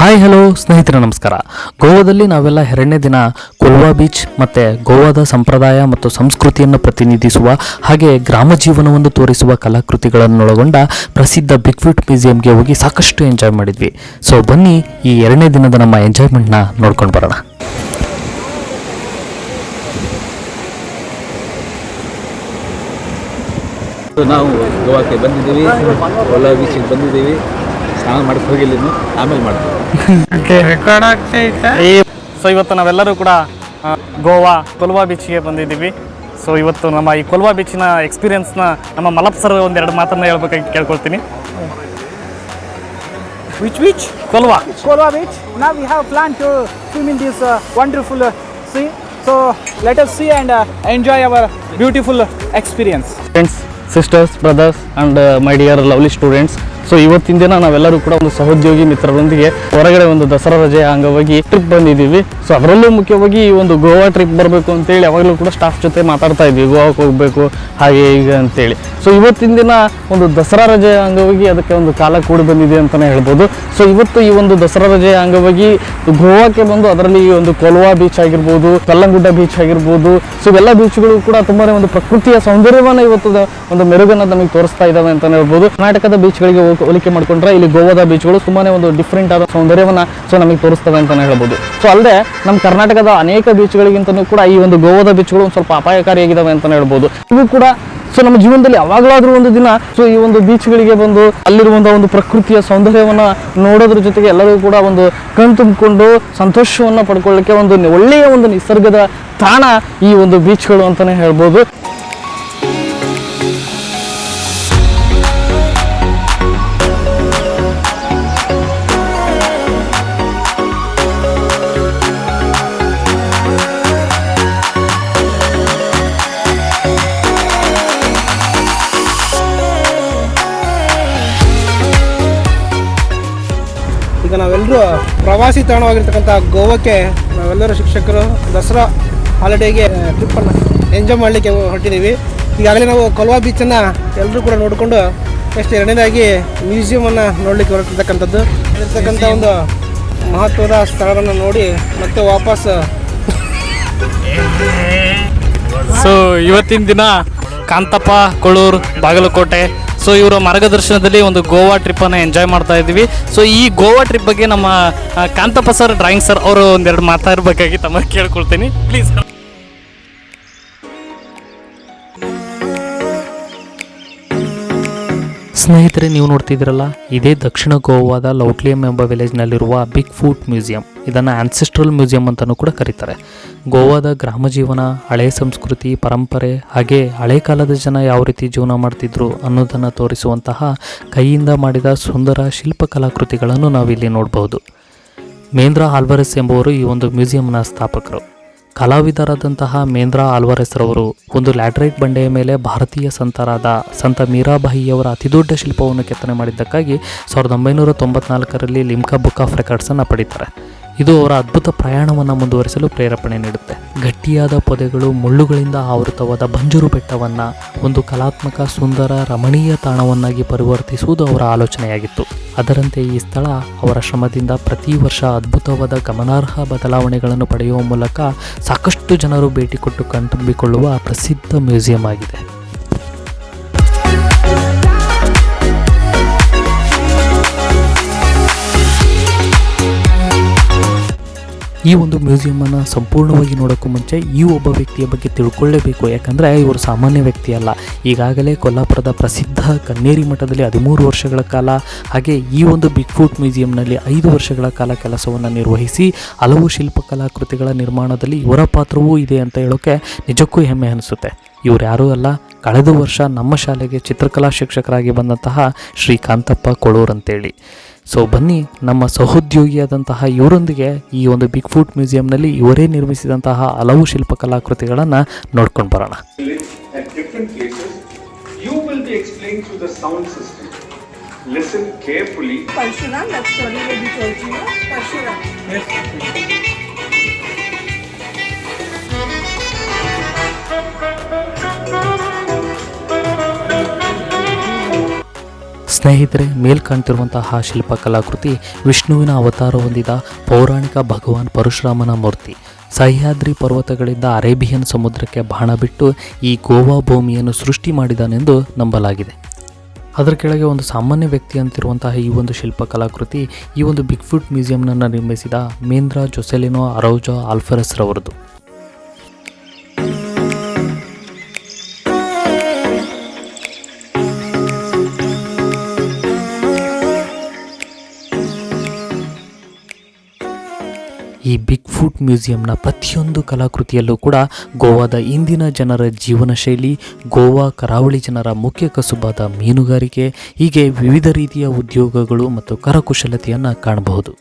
Hi hello ಸ್ನೇಹಿತರೆ ನಮಸ್ಕಾರ. ಗೋವಾದಲ್ಲಿ ನಾವೆಲ್ಲ ಎರಡನೇ ದಿನ ಕೊಲ್ವಾ ಬೀಚ್ ಮತ್ತು ಗೋವಾದ ಸಂಪ್ರದಾಯ ಮತ್ತು ಸಂಸ್ಕೃತಿಯನ್ನು ಪ್ರತಿನಿಧಿಸುವ ಹಾಗೆ ಗ್ರಾಮ ಜೀವನವನ್ನು ತೋರಿಸುವ ಕಲಾಕೃತಿಗಳನ್ನೊಳಗೊಂಡ ಪ್ರಸಿದ್ಧ ಬಿಗ್ ಫುಟ್ ಮ್ಯೂಸಿಯಂಗೆ ಹೋಗಿ ಸಾಕಷ್ಟು ಎಂಜಾಯ್ ಮಾಡಿದ್ವಿ. ಸೊ ಬನ್ನಿ ಈ ಎರಡನೇ ದಿನದ ನಮ್ಮ ಎಂಜಾಯ್ಮೆಂಟ್ನ ನೋಡ್ಕೊಂಡು ಬರೋಣ. ನಾವು ಗೋವಾಕ್ಕೆ ಬಂದಿದ್ದೀವಿ, ಕೊಲ್ವಾ ಬೀಚಿಗೆ ಬಂದಿದ್ದೀವಿ. ಸ್ನಾನ ಮಾಡಕ್ಕೆ ಹೋಗಿಲ್ಲ, ಇನ್ನು ಆಮೇಲೆ ಮಾಡ್ತೀವಿ. ಸೊ ಇವತ್ತು ನಾವೆಲ್ಲರೂ ಕೂಡ ಗೋವಾ ಕೊಲ್ವಾ ಬೀಚ್ಗೆ ಬಂದಿದ್ದೀವಿ. ಸೊ ಇವತ್ತು ನಮ್ಮ ಈ ಕೊಲ್ವಾ ಬೀಚಿನ ಎಕ್ಸ್ಪೀರಿಯನ್ಸ್ನ ನಮ್ಮ ಮಲಪ್ ಸರ್ ಒಂದೆರಡು ಮಾತನ್ನು ಹೇಳ್ಬೇಕಾಗಿ ಕೇಳ್ಕೊಳ್ತೀನಿ. Which beach? ಕೊಲ್ವಾ Beach. Now we have planned to swim in this wonderful sea. So let us see and enjoy our beautiful experience. Friends, sisters, brothers and my dear lovely students. So ಇವತ್ತಿನ ದಿನ ನಾವೆಲ್ಲರೂ ಕೂಡ ಒಂದು ಸಹೋದ್ಯೋಗಿ ಮಿತ್ರರೊಂದಿಗೆ ಹೊರಗಡೆ ಒಂದು ದಸರಾ ರಜೆಯ ಅಂಗವಾಗಿ ಟ್ರಿಪ್ ಬಂದಿದ್ದೀವಿ. ಸೊ ಅದರಲ್ಲೂ ಮುಖ್ಯವಾಗಿ ಈ ಒಂದು ಗೋವಾ ಟ್ರಿಪ್ ಬರಬೇಕು ಅಂತೇಳಿ ಯಾವಾಗಲೂ ಕೂಡ ಸ್ಟಾಫ್ ಜೊತೆ ಮಾತಾಡ್ತಾ ಇದ್ವಿ, ಗೋವಾಕ್ಕೆ ಹೋಗಬೇಕು ಹಾಗೆ ಈಗ ಅಂತೇಳಿ. ಸೊ ಇವತ್ತಿನ ದಿನ ಒಂದು ದಸರಾ ರಜೆಯ ಅಂಗವಾಗಿ ಅದಕ್ಕೆ ಒಂದು ಕಾಲ ಕೂಡಿ ಬಂದಿದೆ ಅಂತಲೇ ಹೇಳ್ಬೋದು. ಸೊ ಇವತ್ತು ಈ ಒಂದು ದಸರಾ ರಜೆಯ ಅಂಗವಾಗಿ ಗೋವಾಕ್ಕೆ ಬಂದು ಅದರಲ್ಲಿ ಈ ಒಂದು ಕೊಲ್ವಾ ಬೀಚ್ ಆಗಿರ್ಬೋದು, ಕಲ್ಲಂಗುಡ್ಡ ಬೀಚ್ ಆಗಿರ್ಬೋದು, ಸೊ ಇವೆಲ್ಲ ಬೀಚ್ಗಳು ಕೂಡ ತುಂಬಾ ಒಂದು ಪ್ರಕೃತಿಯ ಸೌಂದರ್ಯವನ್ನು ಇವತ್ತು ಒಂದು ಮೆರುಗನ್ನು ನಮಗೆ ತೋರಿಸ್ತಾ ಇದ್ದಾವೆ ಅಂತಲೇ ಹೇಳ್ಬೋದು. ಕರ್ನಾಟಕದ ಬೀಚ್ಗಳಿಗೆ ಹೋಲಿಕೆ ಮಾಡ್ಕೊಂಡ್ರೆ ಇಲ್ಲಿ ಗೋವಾದ ಬೀಚ್ಗಳು ತುಂಬಾನೇ ಒಂದು ಡಿಫ್ರೆಂಟ್ ಆದ ಸೌಂದರ್ಯವನ್ನ ಸೊ ನಮಗೆ ತೋರಿಸ್ತವೆ ಅಂತಾನೆ ಹೇಳ್ಬೋದು. ಸೊ ಅಲ್ಲದೆ ನಮ್ಮ ಕರ್ನಾಟಕದ ಅನೇಕ ಬೀಚ್ಗಳಿಗಿಂತನೂ ಕೂಡ ಈ ಒಂದು ಗೋವಾದ ಬೀಚ್ಗಳು ಒಂದು ಸ್ವಲ್ಪ ಅಪಾಯಕಾರಿಯಾಗಿದ್ದಾವೆ ಅಂತಾನೆ ಹೇಳ್ಬೋದು. ಇವು ಕೂಡ ಸೊ ನಮ್ಮ ಜೀವನದಲ್ಲಿ ಯಾವಾಗಲಾದ್ರೂ ಒಂದು ದಿನ ಸೊ ಈ ಒಂದು ಬೀಚ್ಗಳಿಗೆ ಬಂದು ಅಲ್ಲಿರುವಂತಹ ಒಂದು ಪ್ರಕೃತಿಯ ಸೌಂದರ್ಯವನ್ನ ನೋಡೋದ್ರ ಜೊತೆಗೆ ಎಲ್ಲರೂ ಕೂಡ ಒಂದು ಕಣ್ ತುಂಬಿಕೊಂಡು ಸಂತೋಷವನ್ನ ಪಡ್ಕೊಳ್ಳಿಕ್ಕೆ ಒಂದು ಒಳ್ಳೆಯ ಒಂದು ನಿಸರ್ಗದ ತಾಣ ಈ ಒಂದು ಬೀಚ್ಗಳು ಅಂತಾನೆ ಹೇಳ್ಬೋದು. ಈಗ ನಾವೆಲ್ಲರೂ ಪ್ರವಾಸಿ ತಾಣವಾಗಿರ್ತಕ್ಕಂಥ ಗೋವಾಕ್ಕೆ ನಾವೆಲ್ಲರೂ ಶಿಕ್ಷಕರು ದಸರಾ ಹಾಲಿಡೇಗೆ ಟ್ರಿಪ್ಪನ್ನು ಎಂಜಾಯ್ ಮಾಡಲಿಕ್ಕೆ ಹೊರಟಿದ್ದೀವಿ. ಈಗಾಗಲೇ ನಾವು ಕೊಲ್ವಾ ಬೀಚನ್ನು ಎಲ್ಲರೂ ಕೂಡ ನೋಡಿಕೊಂಡು ನೆಕ್ಸ್ಟ್ ಎರಡನೇದಾಗಿ ಮ್ಯೂಸಿಯಮನ್ನು ನೋಡಲಿಕ್ಕೆ ಹೊರಟಿರ್ತಕ್ಕಂಥದ್ದು. ಇರ್ತಕ್ಕಂಥ ಒಂದು ಮಹತ್ವದ ಸ್ಥಳವನ್ನು ನೋಡಿ ಮತ್ತೆ ವಾಪಸ್. ಸೊ ಇವತ್ತಿನ ದಿನ ಕಾಂತಪ್ಪ, ಕೊಳೂರು, ಬಾಗಲಕೋಟೆ ಸೊ ಇವರ ಮಾರ್ಗದರ್ಶನದಲ್ಲಿ ಒಂದು ಗೋವಾ ಟ್ರಿಪ್ಪನ್ನು ಎಂಜಾಯ್ ಮಾಡ್ತಾ ಇದ್ದೀವಿ. ಸೊ ಈ ಗೋವಾ ಟ್ರಿಪ್ ಬಗ್ಗೆ ನಮ್ಮ ಕಾಂತಪ್ಪ ಸರ್, ಡ್ರಾಯಿಂಗ್ ಸರ್ ಅವರು ಒಂದೆರಡು ಮಾತಾಡಬೇಕಾಗಿ ತಮಗೆ ಕೇಳ್ಕೊಳ್ತೀನಿ ಪ್ಲೀಸ್. ಸ್ನೇಹಿತರೆ, ನೀವು ನೋಡ್ತಿದ್ದೀರಲ್ಲ, ಇದೇ ದಕ್ಷಿಣ ಗೋವಾದ ಲೌಟ್ಲಿಯಂ ಎಂಬ ವಿಲೇಜ್ನಲ್ಲಿರುವ ಬಿಗ್ ಫುಟ್ ಮ್ಯೂಸಿಯಂ. ಇದನ್ನು ಆನ್ಸೆಸ್ಟ್ರಲ್ ಮ್ಯೂಸಿಯಂ ಅಂತಲೂ ಕೂಡ ಕರೀತಾರೆ. ಗೋವಾದ ಗ್ರಾಮ ಜೀವನ, ಹಳೆಯ ಸಂಸ್ಕೃತಿ, ಪರಂಪರೆ ಹಾಗೆ ಹಳೆ ಕಾಲದ ಜನ ಯಾವ ರೀತಿ ಜೀವನ ಮಾಡ್ತಿದ್ರು ಅನ್ನೋದನ್ನು ತೋರಿಸುವಂತಹ ಕೈಯಿಂದ ಮಾಡಿದ ಸುಂದರ ಶಿಲ್ಪಕಲಾಕೃತಿಗಳನ್ನು ನಾವಿಲ್ಲಿ ನೋಡಬಹುದು. ಮೇಂದ್ರಾ ಆಲ್ವಾರೆಸ್ ಎಂಬುವರು ಈ ಒಂದು ಮ್ಯೂಸಿಯಂನ ಸ್ಥಾಪಕರು. ಕಲಾವಿದರಾದಂತಹ ಮೇಂದ್ರಾ ಆಲ್ವಾರೆಸ್ ರವರು ಒಂದು ಲ್ಯಾಟ್ರೈಟ್ ಬಂಡೆಯ ಮೇಲೆ ಭಾರತೀಯ ಸಂತರಾದ ಸಂತ ಮೀರಾಬಾಯಿಯವರ ಅತಿದೊಡ್ಡ ಶಿಲ್ಪವನ್ನು ಕೆತ್ತನೆ ಮಾಡಿದ್ದಕ್ಕಾಗಿ 1994ರಲ್ಲಿ ಲಿಮ್ಕಾ ಬುಕ್ ಆಫ್ ರೆಕಾರ್ಡ್ಸನ್ನು ಪಡೀತಾರೆ. ಇದು ಅವರ ಅದ್ಭುತ ಪ್ರಯಾಣವನ್ನು ಮುಂದುವರಿಸಲು ಪ್ರೇರೇಪಣೆ ನೀಡುತ್ತೆ. ಗಟ್ಟಿಯಾದ ಪೊದೆಗಳು, ಮುಳ್ಳುಗಳಿಂದ ಆವೃತವಾದ ಬಂಜರು ಬೆಟ್ಟವನ್ನು ಒಂದು ಕಲಾತ್ಮಕ, ಸುಂದರ, ರಮಣೀಯ ತಾಣವನ್ನಾಗಿ ಪರಿವರ್ತಿಸುವುದು ಅವರ ಆಲೋಚನೆಯಾಗಿತ್ತು. ಅದರಂತೆ ಈ ಸ್ಥಳ ಅವರ ಶ್ರಮದಿಂದ ಪ್ರತಿ ವರ್ಷ ಅದ್ಭುತವಾದ ಗಮನಾರ್ಹ ಬದಲಾವಣೆಗಳನ್ನು ಪಡೆಯುವ ಮೂಲಕ ಸಾಕಷ್ಟು ಜನರು ಭೇಟಿ ಕೊಟ್ಟು ಕಣ್ತುಂಬಿಕೊಳ್ಳುವ ಪ್ರಸಿದ್ಧ ಮ್ಯೂಸಿಯಂ ಆಗಿದೆ. ಈ ಒಂದು ಮ್ಯೂಸಿಯಮನ್ನು ಸಂಪೂರ್ಣವಾಗಿ ನೋಡೋಕ್ಕೂ ಮುಂಚೆ ಈ ಒಬ್ಬ ವ್ಯಕ್ತಿಯ ಬಗ್ಗೆ ತಿಳ್ಕೊಳ್ಳೇಬೇಕು. ಯಾಕಂದರೆ ಇವರು ಸಾಮಾನ್ಯ ವ್ಯಕ್ತಿ ಅಲ್ಲ. ಈಗಾಗಲೇ ಕೊಲ್ಲಾಪುರದ ಪ್ರಸಿದ್ಧ ಕನ್ನೇರಿ ಮಠದಲ್ಲಿ 13 ವರ್ಷಗಳ ಕಾಲ, ಹಾಗೆ ಈ ಒಂದು ಬಿಗ್ ಫುಟ್ ಮ್ಯೂಸಿಯಂನಲ್ಲಿ 5 ವರ್ಷಗಳ ಕಾಲ ಕೆಲಸವನ್ನು ನಿರ್ವಹಿಸಿ ಹಲವು ಶಿಲ್ಪಕಲಾಕೃತಿಗಳ ನಿರ್ಮಾಣದಲ್ಲಿ ಇವರ ಪಾತ್ರವೂ ಇದೆ ಅಂತ ಹೇಳೋಕ್ಕೆ ನಿಜಕ್ಕೂ ಹೆಮ್ಮೆ ಅನಿಸುತ್ತೆ. ಇವರು ಯಾರೂ ಅಲ್ಲ, ಕಳೆದ ವರ್ಷ ನಮ್ಮ ಶಾಲೆಗೆ ಚಿತ್ರಕಲಾ ಶಿಕ್ಷಕರಾಗಿ ಬಂದಂತಹ ಶ್ರೀ ಕಾಂತಪ್ಪ, ಕೊಳೂರು ಅಂತೇಳಿ. ಸೊ ಬನ್ನಿ ನಮ್ಮ ಸಹೋದ್ಯೋಗಿಯಾದಂತಹ ಇವರೊಂದಿಗೆ ಈ ಒಂದು ಬಿಗ್ ಫುಟ್ ಮ್ಯೂಸಿಯಂನಲ್ಲಿ ಇವರೇ ನಿರ್ಮಿಸಿದಂತಹ ಹಲವು ಶಿಲ್ಪಕಲಾಕೃತಿಗಳನ್ನು ನೋಡ್ಕೊಂಡು ಬರೋಣ. Listen carefully. Parshuram, that story will be told to you. Parshuram. Yes. ಸ್ನೇಹಿತರೆ, ಮೇಲ್ ಕಾಣ್ತಿರುವಂತಹ ಶಿಲ್ಪಕಲಾಕೃತಿ ವಿಷ್ಣುವಿನ ಅವತಾರ ಹೊಂದಿದ ಪೌರಾಣಿಕ ಭಗವಾನ್ ಪರಶುರಾಮನ ಮೂರ್ತಿ. ಸಹ್ಯಾದ್ರಿ ಪರ್ವತಗಳಿಂದ ಅರೇಬಿಯನ್ ಸಮುದ್ರಕ್ಕೆ ಬಾಣ ಬಿಟ್ಟು ಈ ಗೋವಾ ಭೂಮಿಯನ್ನು ಸೃಷ್ಟಿ ಮಾಡಿದಾನೆಂದು ನಂಬಲಾಗಿದೆ. ಅದರ ಕೆಳಗೆ ಒಂದು ಸಾಮಾನ್ಯ ವ್ಯಕ್ತಿ ಅಂತಿರುವಂತಹ ಈ ಒಂದು ಶಿಲ್ಪಕಲಾಕೃತಿ ಈ ಒಂದು ಬಿಗ್ ಫುಟ್ ಮ್ಯೂಸಿಯಂನನ್ನು ನಿರ್ಮಿಸಿದ ಮೇಂದ್ರ ಜೊಸೆಲಿನೋ ಅರೌಜೋ ಆಲ್ಫರೆಸ್ ರವರದು. ಈ ಬಿಗ್ ಫುಟ್ ಮ್ಯೂಸಿಯಂನ ಪ್ರತಿಯೊಂದು ಕಲಾಕೃತಿಯಲ್ಲೂ ಕೂಡ ಗೋವಾದ ಇಂದಿನ ಜನರ ಜೀವನ ಶೈಲಿ, ಗೋವಾ ಕರಾವಳಿ ಜನರ ಮುಖ್ಯ ಕಸುಬಾದ ಮೀನುಗಾರಿಕೆ, ಹೀಗೆ ವಿವಿಧ ರೀತಿಯ ಉದ್ಯೋಗಗಳು ಮತ್ತು ಕರಕುಶಲತೆಯನ್ನು ಕಾಣಬಹುದು.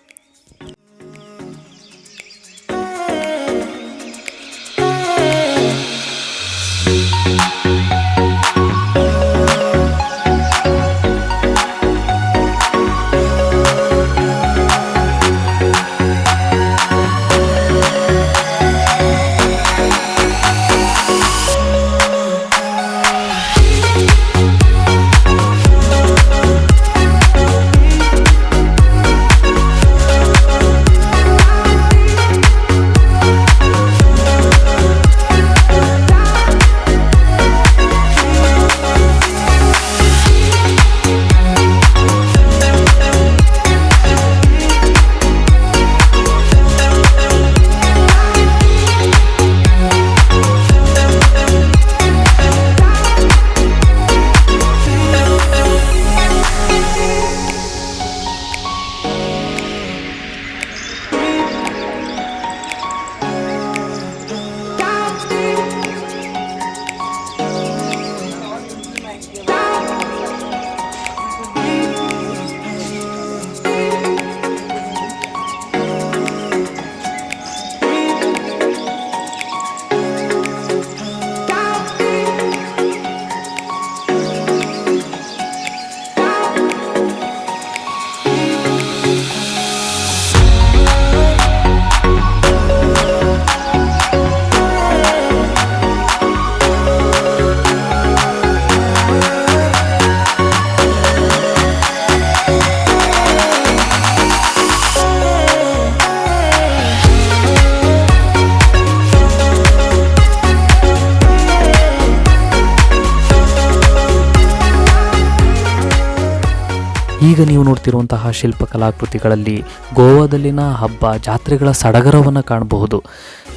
ಈಗ ನೀವು ನೋಡ್ತಿರುವಂತಹ ಶಿಲ್ಪಕಲಾಕೃತಿಗಳಲ್ಲಿ ಗೋವಾದಲ್ಲಿನ ಹಬ್ಬ ಜಾತ್ರೆಗಳ ಸಡಗರವನ್ನು ಕಾಣಬಹುದು.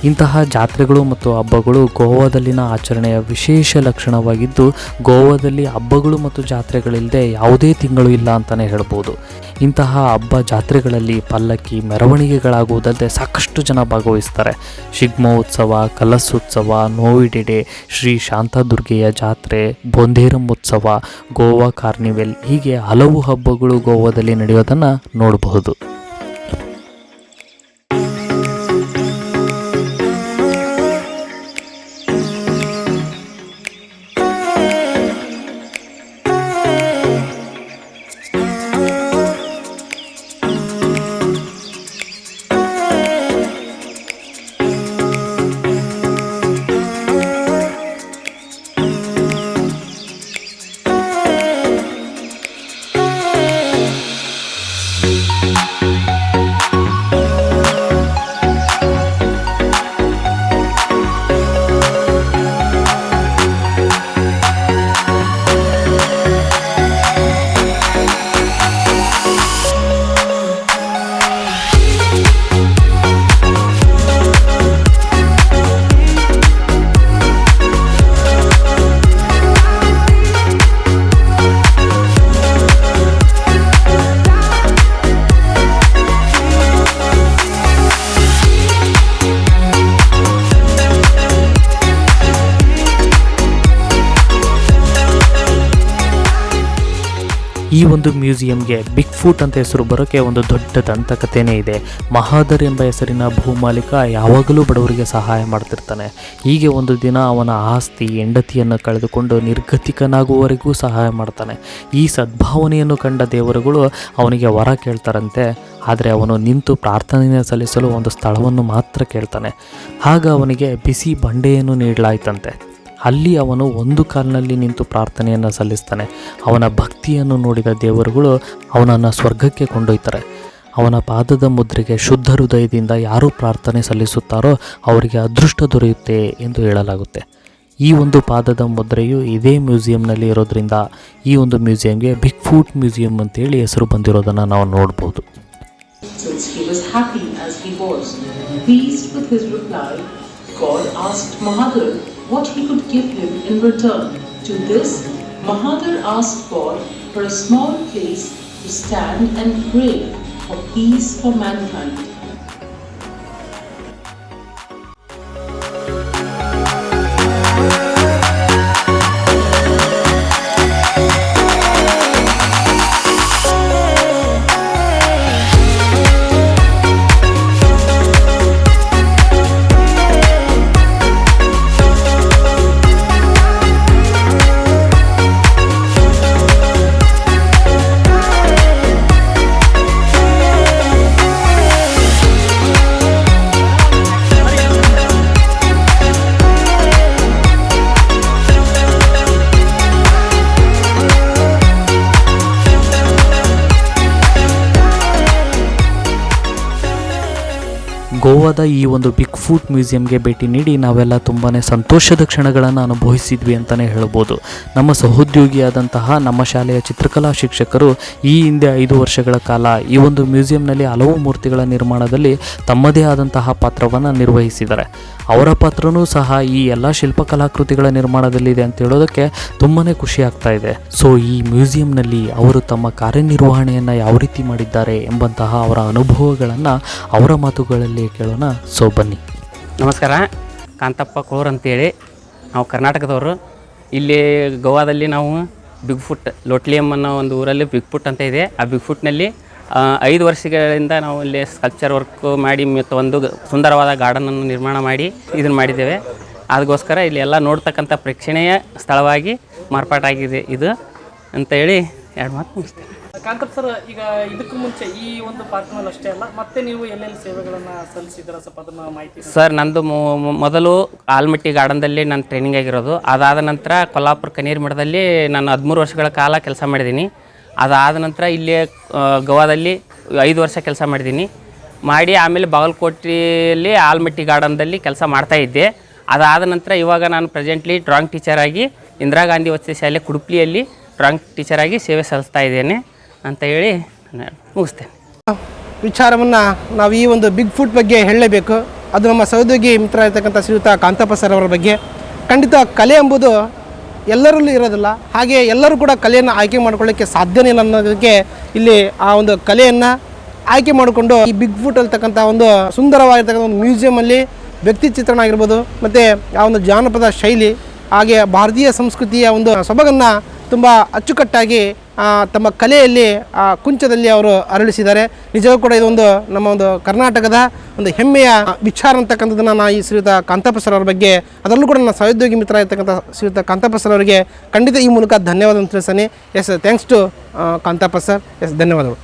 ಇಂತಹ ಜಾತ್ರೆಗಳು ಮತ್ತು ಹಬ್ಬಗಳು ಗೋವಾದಲ್ಲಿನ ಆಚರಣೆಯ ವಿಶೇಷ ಲಕ್ಷಣವಾಗಿದ್ದು, ಗೋವಾದಲ್ಲಿ ಹಬ್ಬಗಳು ಮತ್ತು ಜಾತ್ರೆಗಳಿಲ್ಲದೆ ಯಾವುದೇ ತಿಂಗಳು ಇಲ್ಲ ಅಂತಲೇ ಹೇಳ್ಬೋದು. ಇಂತಹ ಹಬ್ಬ ಜಾತ್ರೆಗಳಲ್ಲಿ ಪಲ್ಲಕ್ಕಿ ಮೆರವಣಿಗೆಗಳಾಗುವುದಲ್ಲದೆ ಸಾಕಷ್ಟು ಜನ ಭಾಗವಹಿಸ್ತಾರೆ. ಶಿಗ್ಮೋತ್ಸವ, ಕಲಸೋತ್ಸವ, ನೋವಿಡೆಡೆ, ಶ್ರೀ ಶಾಂತಾದುರ್ಗೆಯ ಜಾತ್ರೆ, ಬೊಂದೇರಂ ಉತ್ಸವ, ಗೋವಾ ಕಾರ್ನಿವೆಲ್, ಹೀಗೆ ಹಲವು ಹಬ್ಬಗಳು ಗೋವಾದಲ್ಲಿ ನಡೆಯೋದನ್ನು ನೋಡಬಹುದು. ಈ ಒಂದು ಮ್ಯೂಸಿಯಂಗೆ ಬಿಗ್ ಫುಟ್ ಅಂತ ಹೆಸರು ಬರೋಕ್ಕೆ ಒಂದು ದೊಡ್ಡ ದಂತಕಥೆನೇ ಇದೆ. ಮಹಾದರ್ ಎಂಬ ಹೆಸರಿನ ಭೂಮಾಲೀಕ ಯಾವಾಗಲೂ ಬಡವರಿಗೆ ಸಹಾಯ ಮಾಡ್ತಿರ್ತಾನೆ. ಹೀಗೆ ಒಂದು ದಿನ ಅವನ ಆಸ್ತಿ ಹೆಂಡತಿಯನ್ನು ಕಳೆದುಕೊಂಡು ನಿರ್ಗತಿಕನಾಗುವವರೆಗೂ ಸಹಾಯ ಮಾಡ್ತಾನೆ. ಈ ಸದ್ಭಾವನೆಯನ್ನು ಕಂಡ ದೇವರುಗಳು ಅವನಿಗೆ ವರ ಕೇಳ್ತಾರಂತೆ. ಆದರೆ ಅವನು ನಿಂತು ಪ್ರಾರ್ಥನೆಯನ್ನು ಸಲ್ಲಿಸಲು ಒಂದು ಸ್ಥಳವನ್ನು ಮಾತ್ರ ಕೇಳ್ತಾನೆ. ಆಗ ಅವನಿಗೆ ಬಿಸಿ ಬಂಡೆಯನ್ನು ನೀಡಲಾಯ್ತಂತೆ. ಅಲ್ಲಿ ಅವನು ಒಂದು ಕಾಲಿನಲ್ಲಿ ನಿಂತು ಪ್ರಾರ್ಥನೆಯನ್ನು ಸಲ್ಲಿಸ್ತಾನೆ. ಅವನ ಭಕ್ತಿಯನ್ನು ನೋಡಿದ ದೇವರುಗಳು ಅವನನ್ನು ಸ್ವರ್ಗಕ್ಕೆ ಕೊಂಡೊಯ್ತಾರೆ. ಅವನ ಪಾದದ ಮುದ್ರೆಗೆ ಶುದ್ಧ ಹೃದಯದಿಂದ ಯಾರು ಪ್ರಾರ್ಥನೆ ಸಲ್ಲಿಸುತ್ತಾರೋ ಅವರಿಗೆ ಅದೃಷ್ಟ ದೊರೆಯುತ್ತೆ ಎಂದು ಹೇಳಲಾಗುತ್ತೆ. ಈ ಒಂದು ಪಾದದ ಮುದ್ರೆಯು ಇದೇ ಮ್ಯೂಸಿಯಂನಲ್ಲಿ ಇರೋದ್ರಿಂದ ಈ ಒಂದು ಮ್ಯೂಸಿಯಂಗೆ ಬಿಗ್ ಫೂಟ್ ಮ್ಯೂಸಿಯಂ ಅಂತೇಳಿ ಹೆಸರು ಬಂದಿರೋದನ್ನು ನಾವು ನೋಡ್ಬೋದು. Since he was happy as he was, pleased with his reply, God asked Mahathir what he could give him in return. To this, Mahathir asked God for a small place to stand and pray for peace for mankind. ಗೋವಾದ ಈ ಒಂದು big foot ಮ್ಯೂಸಿಯಂಗೆ ಭೇಟಿ ನೀಡಿ ನಾವೆಲ್ಲ ತುಂಬಾ ಸಂತೋಷದ ಕ್ಷಣಗಳನ್ನು ಅನುಭವಿಸಿದ್ವಿ ಅಂತಲೇ ಹೇಳ್ಬೋದು. ನಮ್ಮ ಸಹೋದ್ಯೋಗಿಯಾದಂತಹ ನಮ್ಮ ಶಾಲೆಯ ಚಿತ್ರಕಲಾ ಶಿಕ್ಷಕರು ಈ ಹಿಂದೆ 5 ವರ್ಷಗಳ ಕಾಲ ಈ ಒಂದು ಮ್ಯೂಸಿಯಂನಲ್ಲಿ ಹಲವು ಮೂರ್ತಿಗಳ ನಿರ್ಮಾಣದಲ್ಲಿ ತಮ್ಮದೇ ಆದಂತಹ ಪಾತ್ರವನ್ನು ನಿರ್ವಹಿಸಿದ್ದಾರೆ. ಅವರ ಪಾತ್ರನೂ ಸಹ ಈ ಎಲ್ಲ ಶಿಲ್ಪಕಲಾಕೃತಿಗಳ ನಿರ್ಮಾಣದಲ್ಲಿದೆ ಅಂತ ಹೇಳೋದಕ್ಕೆ ತುಂಬಾ ಖುಷಿ ಆಗ್ತಾ ಇದೆ. ಸೊ ಈ ಮ್ಯೂಸಿಯಂನಲ್ಲಿ ಅವರು ತಮ್ಮ ಕಾರ್ಯನಿರ್ವಹಣೆಯನ್ನು ಯಾವ ರೀತಿ ಮಾಡಿದ್ದಾರೆ ಎಂಬಂತಹ ಅವರ ಅನುಭವಗಳನ್ನು ಅವರ ಮಾತುಗಳಲ್ಲಿ ಕೇಳೋಣ. ಸೊ ಬನ್ನಿ. ನಮಸ್ಕಾರ, ಕಾಂತಪ್ಪ ಕೋರ್ ಅಂತೇಳಿ, ನಾವು ಕರ್ನಾಟಕದವರು. ಇಲ್ಲಿ ಗೋವಾದಲ್ಲಿ ನಾವು ಬಿಗ್ ಫುಟ್ ಲೋಟ್ಲಿಯಂ ಅನ್ನೋ ಒಂದು ಊರಲ್ಲಿ ಬಿಗ್ ಫುಟ್ ಅಂತ ಇದೆ. ಆ ಬಿಗ್ ಫುಟ್ನಲ್ಲಿ 5 ವರ್ಷಗಳಿಂದ ನಾವು ಇಲ್ಲಿ ಸ್ಕಲ್ಪ್ಚರ್ ವರ್ಕ್ ಮಾಡಿ ಮತ್ತು ಒಂದು ಸುಂದರವಾದ ಗಾರ್ಡನನ್ನು ನಿರ್ಮಾಣ ಮಾಡಿ ಇದನ್ನು ಮಾಡಿದ್ದೇವೆ. ಅದಕ್ಕೋಸ್ಕರ ಇಲ್ಲಿ ಎಲ್ಲ ನೋಡ್ತಕ್ಕಂಥ ಪ್ರೇಕ್ಷಣೀಯ ಸ್ಥಳವಾಗಿ ಮಾರ್ಪಾಟಾಗಿದೆ ಇದು ಅಂತ ಹೇಳಿ 2 ಮಾತು ಮುಗಿಸ್ತೇನೆ. ಕಾಂತಪ್ಪ ಸರ್, ಈಗ ಇದಕ್ಕೂ ಮುಂಚೆ ಈ ಒಂದು ಪಾರ್ಕ್ನಲ್ಲಿ ಅಷ್ಟೇ ಅಲ್ಲ, ಮತ್ತೆ ನೀವು ಎಲ್ಲೆಲ್ಲಿ ಸೇವೆಗಳನ್ನು ಸಲ್ಲಿಸಿದ್ದೀರಾ ಸ್ವಲ್ಪ ಅದನ್ನು ಮಾಹಿತಿ? ಸರ್, ನಂದು ಮೊದಲು ಆಲ್ಮಟ್ಟಿ ಗಾರ್ಡನ್ದಲ್ಲಿ ನಾನು ಟ್ರೈನಿಂಗ್ ಆಗಿರೋದು. ಅದಾದ ನಂತರ ಕೊಲ್ಲಾಪುರ ಕನೀರ್ ಮಠದಲ್ಲಿ ನಾನು 13 ವರ್ಷಗಳ ಕಾಲ ಕೆಲಸ ಮಾಡಿದ್ದೀನಿ. ಅದಾದ ನಂತರ ಇಲ್ಲಿ ಗೋವಾದಲ್ಲಿ 5 ವರ್ಷ ಕೆಲಸ ಮಾಡಿದ್ದೀನಿ. ಆಮೇಲೆ ಬಾಗಲಕೋಟೆಯಲ್ಲಿ ಆಲ್ಮಟ್ಟಿ ಗಾರ್ಡನ್ದಲ್ಲಿ ಕೆಲಸ ಮಾಡ್ತಾಯಿದ್ದೆ. ಅದಾದ ನಂತರ ಇವಾಗ ನಾನು ಪ್ರೆಸೆಂಟ್ಲಿ ಡ್ರಾಯಿಂಗ್ ಟೀಚರ್ ಆಗಿ ಇಂದಿರಾ ಗಾಂಧಿ ವಸತಿ ಶಾಲೆ ಕುಡುಪ್ಲಿಯಲ್ಲಿ ಡ್ರಾಯಿಂಗ್ ಟೀಚರ್ ಆಗಿ ಸೇವೆ ಸಲ್ಲಿಸ್ತಾ ಇದ್ದೇನೆ ಅಂತ ಹೇಳಿ ಮುಗಿಸ್ತೇನೆ. ವಿಚಾರವನ್ನು ನಾವು ಈ ಒಂದು ಬಿಗ್ ಫುಟ್ ಬಗ್ಗೆ ಹೇಳಲೇಬೇಕು. ಅದು ನಮ್ಮ ಸಹೋದ್ಯೋಗಿ ಮಿತ್ರ ಇರ್ತಕ್ಕಂಥ ಶ್ರೀಯುತ ಕಾಂತಪ್ಪ ಸರ್ ಅವರ ಬಗ್ಗೆ. ಖಂಡಿತ ಕಲೆ ಎಂಬುದು ಎಲ್ಲರಲ್ಲೂ ಇರೋದಿಲ್ಲ, ಹಾಗೆ ಎಲ್ಲರೂ ಕೂಡ ಕಲೆಯನ್ನು ಆಯ್ಕೆ ಮಾಡ್ಕೊಳ್ಳೋಕ್ಕೆ ಸಾಧ್ಯನೇ ಇಲ್ಲ ಅನ್ನೋದಕ್ಕೆ ಇಲ್ಲಿ ಆ ಒಂದು ಕಲೆಯನ್ನು ಆಯ್ಕೆ ಮಾಡಿಕೊಂಡು ಈ ಬಿಗ್ ಫುಟ್ ಅಲ್ತಕ್ಕಂಥ ಒಂದು ಸುಂದರವಾಗಿರ್ತಕ್ಕಂಥ ಒಂದು ಮ್ಯೂಸಿಯಮಲ್ಲಿ ವ್ಯಕ್ತಿ ಚಿತ್ರಣ ಆಗಿರ್ಬೋದು, ಮತ್ತು ಆ ಒಂದು ಜಾನಪದ ಶೈಲಿ ಹಾಗೆ ಭಾರತೀಯ ಸಂಸ್ಕೃತಿಯ ಒಂದು ಸೊಬಗನ್ನು ತುಂಬ ಅಚ್ಚುಕಟ್ಟಾಗಿ ತಮ್ಮ ಕಲೆಯಲ್ಲಿ ಕುಂಚದಲ್ಲಿ ಅವರು ಅರಳಿಸಿದ್ದಾರೆ. ನಿಜವೂ ಕೂಡ ಇದೊಂದು ನಮ್ಮ ಒಂದು ಕರ್ನಾಟಕದ ಒಂದು ಹೆಮ್ಮೆಯ ವಿಚಾರ ಅಂತಕ್ಕಂಥದ್ದನ್ನು ನಾನು ಈ ಶ್ರೀಯುತ ಕಾಂತಪ್ಪ ಸರ್ ಅವರ ಬಗ್ಗೆ, ಅದರಲ್ಲೂ ಕೂಡ ನನ್ನ ಸಹೋದ್ಯೋಗಿ ಮಿತ್ರ ಇರ್ತಕ್ಕಂಥ ಶ್ರೀಯುತ ಕಾಂತಪ್ಪ ಸರ್ ಅವರಿಗೆ ಖಂಡಿತ ಈ ಮೂಲಕ ಧನ್ಯವಾದ ತಿಳಿಸ್ತಾನೆ. Yes, thanks to Kantappa sir. Yes, ಧನ್ಯವಾದಗಳು.